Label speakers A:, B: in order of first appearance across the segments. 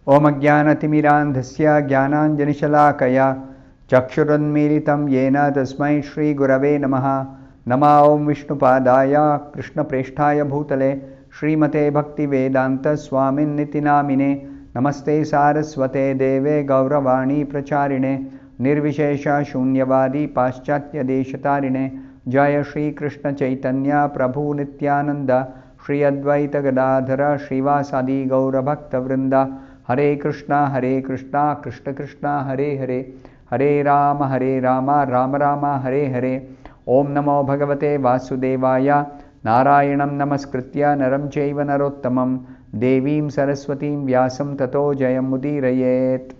A: Om Ajnanatimirandhasya Jnananjanishalaakaya Chakshurunmilitam Yena Tasmai Shri Gurave Namaha. Nama Om Vishnupadaya Krishna Presthaya Bhutale Srimate Bhaktivedanta Swamin Nitinamine Namaste Saraswate Deve Gauravani Pracharine Nirvishesha Shunyavadi Paschatya Deshatarine Jaya Shri Krishna Chaitanya Prabhu Nityananda Shri Advaita Gadadhara Srivasadi Gaura Bhakta Vrinda Hare Krishna Krishna Krishna Hare Hare Hare Rama Rama Rama Hare Hare Om Namo Bhagavate Vasudevaya Narayanam Namaskritya Naram Chaiva Narottamam Devim Saraswatim Vyasam Tato Jayam Mudirayet.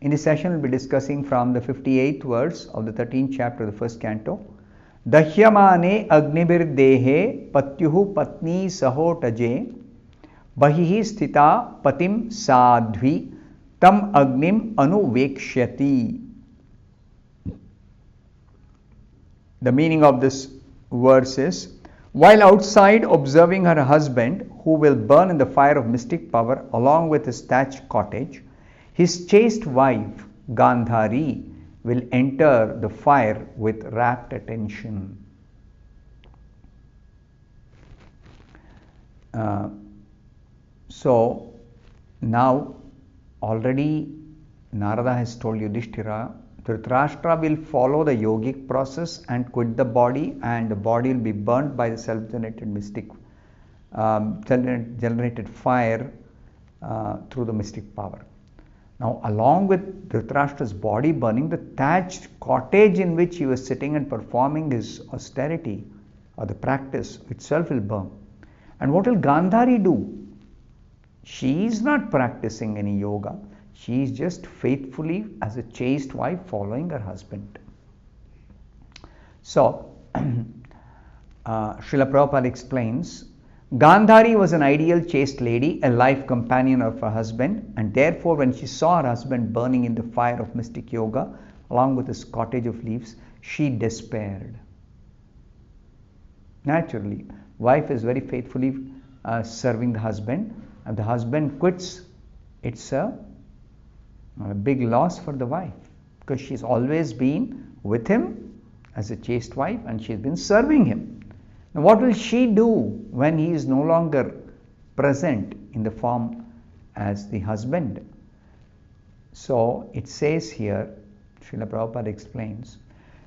A: In this session, we'll be discussing from the 58th verse of the 13th chapter of the first canto. Dahyamane Agnibir Dehe Patyuhu Patni Sahotaje Bahihi Sthita Patim Sadhvi Tam Agnim Anuvekshyati. The meaning of this verse is, while outside observing her husband, who will burn in the fire of mystic power along with his thatched cottage, his chaste wife, Gandhari, will enter the fire with rapt attention. So, now already Narada has told Yudhishthira, Dhritarashtra will follow the yogic process and quit the body, and the body will be burnt by the self-generated mystic, generated fire through the mystic power. Now, along with Dhritarashtra's body burning, the thatched cottage in which he was sitting and performing his austerity or the practice itself will burn. And what will Gandhari do? She is not practicing any yoga. She is just faithfully, as a chaste wife, following her husband. So, Srila Prabhupada explains, Gandhari was an ideal chaste lady, a life companion of her husband, and therefore when she saw her husband burning in the fire of mystic yoga along with his cottage of leaves, she despaired. Naturally, wife is very faithfully serving the husband, and the husband quits. It's a big loss for the wife, because she's always been with him as a chaste wife and she's been serving him. Now, what will she do when he is no longer present in the form as the husband? So it says here, Srila Prabhupada explains,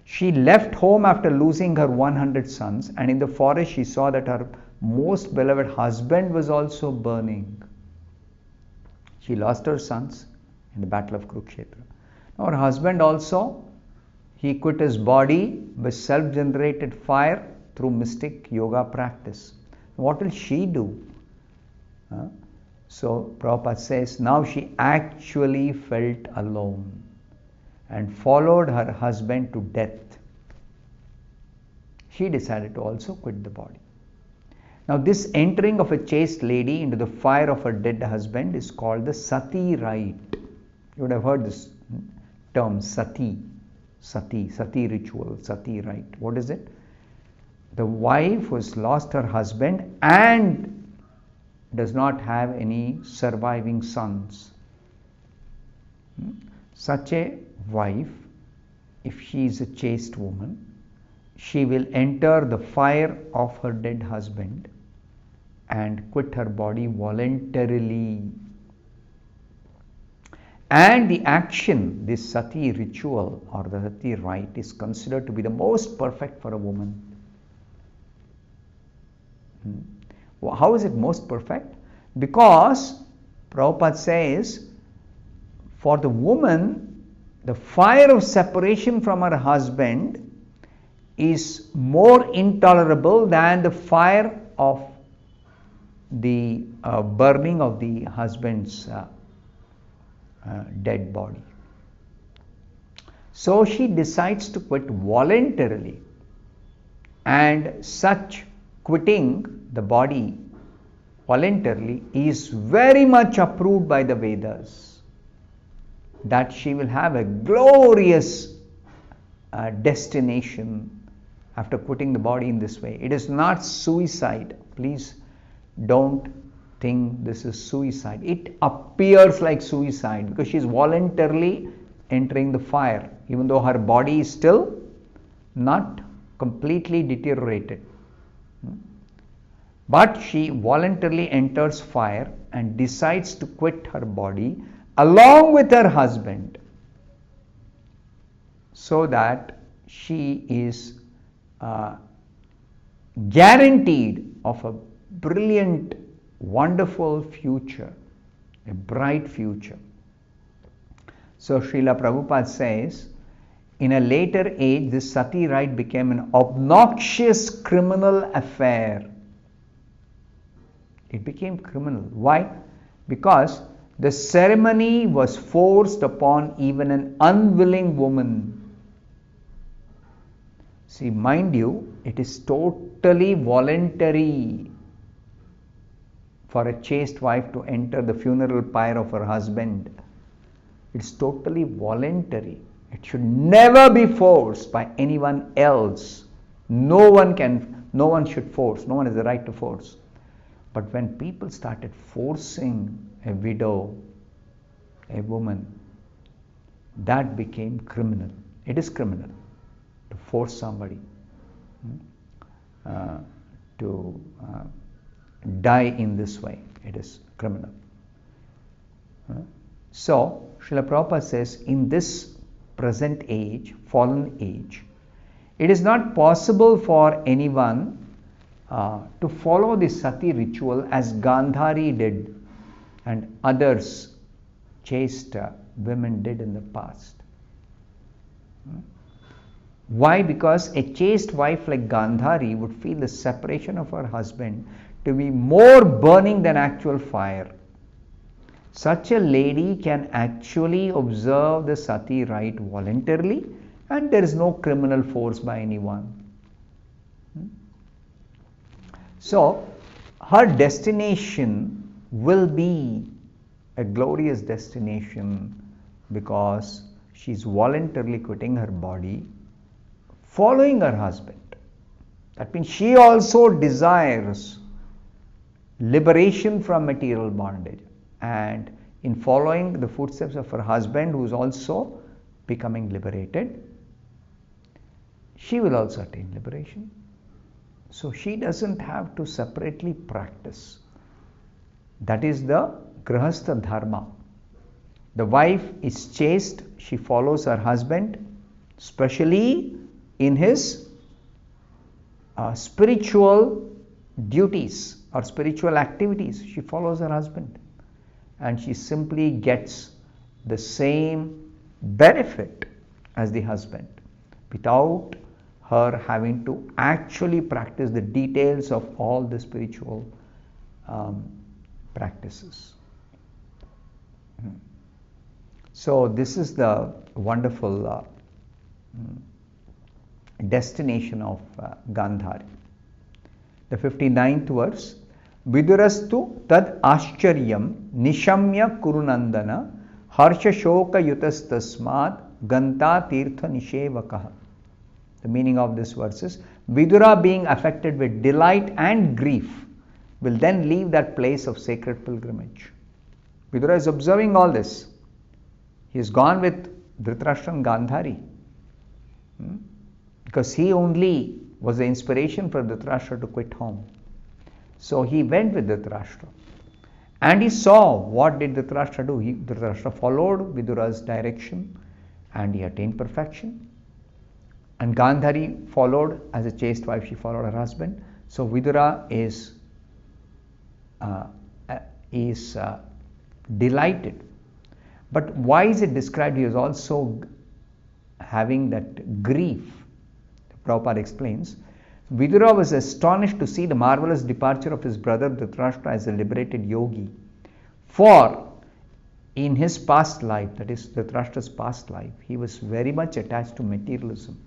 A: she left home after losing her 100 sons, and in the forest she saw that her most beloved husband was also burning. She lost her sons in the battle of Kurukshetra. Now her husband also, he quit his body with self-generated fire through mystic yoga practice. What will she do? So Prabhupada says, now she actually felt alone and followed her husband to death. She decided to also quit the body. Now this entering of a chaste lady into the fire of her dead husband is called the sati rite. You would have heard this term, sati ritual, sati rite. What is it? The wife who has lost her husband and does not have any surviving sons. Such a wife, if she is a chaste woman, she will enter the fire of her dead husband and quit her body voluntarily. And the action, this sati ritual or the sati rite, is considered to be the most perfect for a woman. How is it most perfect? Because Prabhupada says, for the woman, the fire of separation from her husband is more intolerable than the fire of the burning of the husband's dead body. So she decides to quit voluntarily, and such quitting the body voluntarily is very much approved by the Vedas, that she will have a glorious destination after quitting the body in this way. It is not suicide. Please don't think this is suicide. It appears like suicide because she is voluntarily entering the fire, even though her body is still not completely deteriorated. But she voluntarily enters fire and decides to quit her body along with her husband, so that she is guaranteed of a brilliant, wonderful future, a bright future. So Srila Prabhupada says, in a later age, this sati rite became an obnoxious criminal affair. It became criminal. Why? Because the ceremony was forced upon even an unwilling woman. See, mind you, it is totally voluntary for a chaste wife to enter the funeral pyre of her husband. It's totally voluntary. It should never be forced by anyone else. No one should force. No one has the right to force. But when people started forcing a widow, a woman, that became criminal. It is criminal to force somebody to die in this way. It is criminal. So, Srila Prabhupada says, in this present age, fallen age, it is not possible for anyone to follow the sati ritual as Gandhari did and others chaste women did in the past. Why? Because a chaste wife like Gandhari would feel the separation of her husband to be more burning than actual fire. Such a lady can actually observe the sati rite voluntarily, and there is no criminal force by anyone. So, her destination will be a glorious destination because she is voluntarily quitting her body, following her husband. That means she also desires liberation from material bondage, and in following the footsteps of her husband, who is also becoming liberated, she will also attain liberation. So she doesn't have to separately practice. That is the Grihastha Dharma. The wife is chaste, she follows her husband, especially in his spiritual duties or spiritual activities. She follows her husband and she simply gets the same benefit as the husband without her having to actually practice the details of all the spiritual practices. So this is the wonderful destination of Gandhari. The 59th verse, Vidurastu tad ascharyam nishamya kurunandana harsha shoka yutastasmad ganta tirtha nishevakaha. The meaning of this verse is, Vidura, being affected with delight and grief, will then leave that place of sacred pilgrimage. Vidura is observing all this. He has gone with Dhritarashtra and Gandhari because he only was the inspiration for Dhritarashtra to quit home. So he went with Dhritarashtra and he saw what did Dhritarashtra do. Dhritarashtra followed Vidura's direction and he attained perfection. And Gandhari followed as a chaste wife, she followed her husband. So Vidura is delighted. But why is it described? He is also having that grief. Prabhupada explains, Vidura was astonished to see the marvelous departure of his brother Dhritarashtra as a liberated yogi. For in his past life, that is Dhritarashtra's past life, he was very much attached to materialism.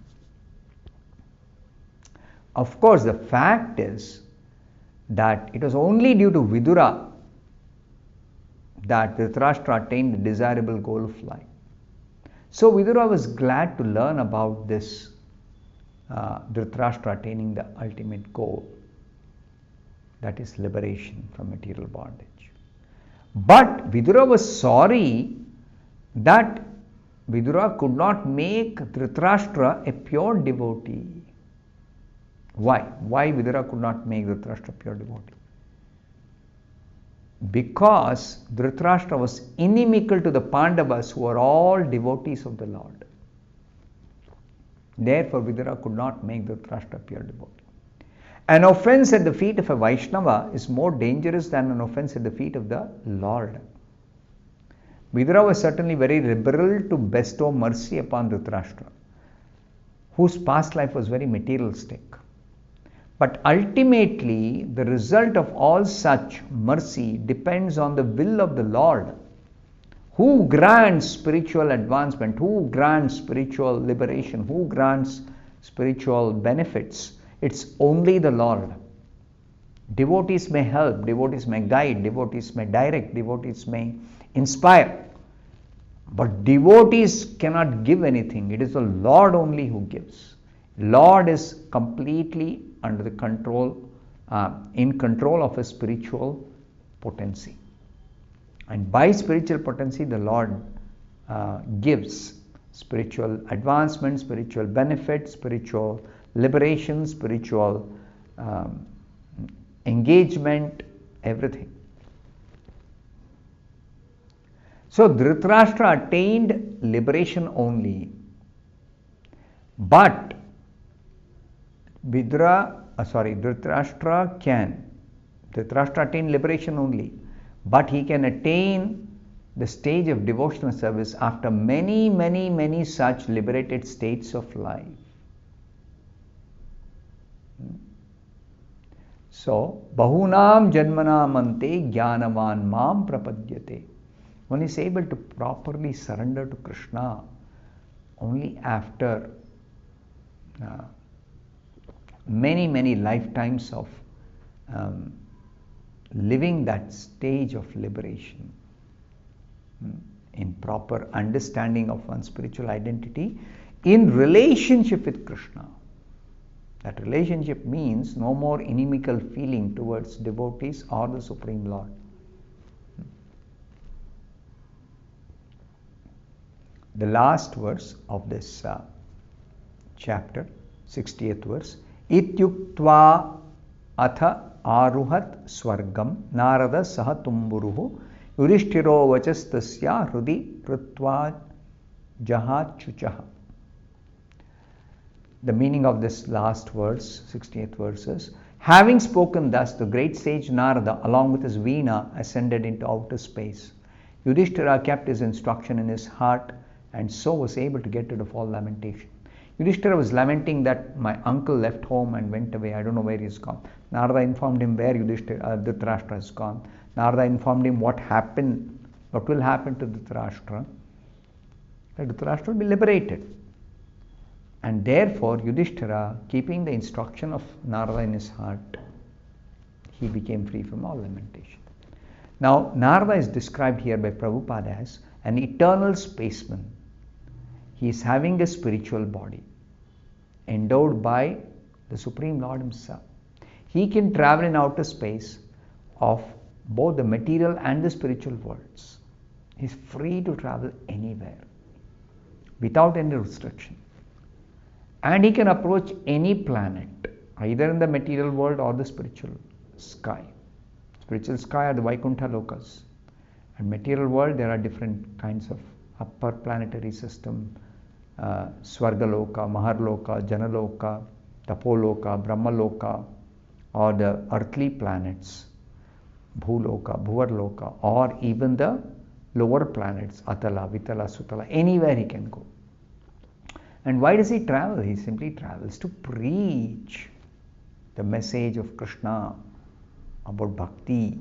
A: Of course, the fact is that it was only due to Vidura that Dhritarashtra attained the desirable goal of life. So Vidura was glad to learn about this Dhritarashtra attaining the ultimate goal. That is liberation from material bondage. But Vidura was sorry that Vidura could not make Dhritarashtra a pure devotee. Why? Why Vidura could not make Dhritarashtra a pure devotee? Because Dhritarashtra was inimical to the Pandavas, who are all devotees of the Lord. Therefore, Vidura could not make Dhritarashtra a pure devotee. An offense at the feet of a Vaishnava is more dangerous than an offense at the feet of the Lord. Vidura was certainly very liberal to bestow mercy upon Dhritarashtra, whose past life was very materialistic. But ultimately, the result of all such mercy depends on the will of the Lord, who grants spiritual advancement, who grants spiritual liberation, who grants spiritual benefits. It's only the Lord. Devotees may help, devotees may guide, devotees may direct, devotees may inspire. But devotees cannot give anything. It is the Lord only who gives. Lord is completely under the control, in control of his spiritual potency. And by spiritual potency, the Lord gives spiritual advancement, spiritual benefit, spiritual liberation, spiritual engagement, everything. So Dhritarashtra attained liberation only, but Dhritarashtra attain liberation only, but he can attain the stage of devotional service after many such liberated states of life. So, bahunam janmanam ante jnanavan mam prapadyate. One is able to properly surrender to Krishna only after many lifetimes of living that stage of liberation in proper understanding of one's spiritual identity in relationship with Krishna. That relationship means no more inimical feeling towards devotees or the Supreme Lord. The last verse of this chapter, 60th verse, Ityuktva atha aruhat swargam narada sahatumburuhu yudhishthiro vachastasya hrudi krutva jahat chuchaha. The meaning of this last verse, 60th verse is, having spoken thus, the great sage Narada, along with his veena, ascended into outer space. Yudhishthira kept his instruction in his heart and so was able to get rid of all lamentation. Yudhishthira was lamenting that my uncle left home and went away. I don't know where he's gone. Narada informed him where Dhritarashtra has gone. Narada informed him what will happen to Dhritarashtra. That Dhritarashtra will be liberated. And therefore, Yudhishthira, keeping the instruction of Narada in his heart, he became free from all lamentation. Now, Narada is described here by Prabhupada as an eternal spaceman. He is having a spiritual body endowed by the Supreme Lord himself. He can travel in outer space of both the material and the spiritual worlds. He is free to travel anywhere without any restriction. And he can approach any planet, either in the material world or the spiritual sky. Spiritual sky are the Vaikuntha lokas. And material world, there are different kinds of upper planetary system, Swargaloka, Maharloka, Janaloka, Tapoloka, Brahmaloka, or the earthly planets, Bhuloka, Bhuvarloka, or even the lower planets, Atala, Vitala, Sutala, anywhere he can go. And why does he travel? He simply travels to preach the message of Krishna about bhakti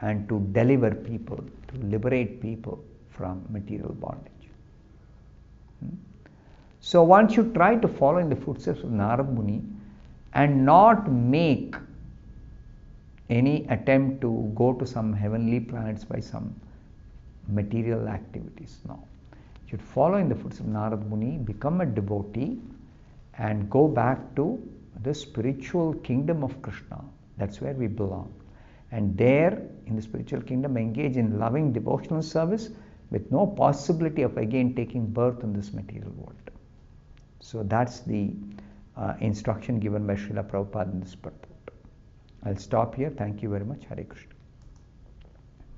A: and to deliver people, to liberate people from material bondage. So one should try to follow in the footsteps of Narad Muni and not make any attempt to go to some heavenly planets by some material activities. No. You should follow in the footsteps of Narad Muni, become a devotee and go back to the spiritual kingdom of Krishna. That's where we belong. and there in the spiritual kingdom engage in loving devotional service with no possibility of again taking birth in this material world. So that's the instruction given by Srila Prabhupada in this purport. I'll stop here. Thank you very much. Hare Krishna.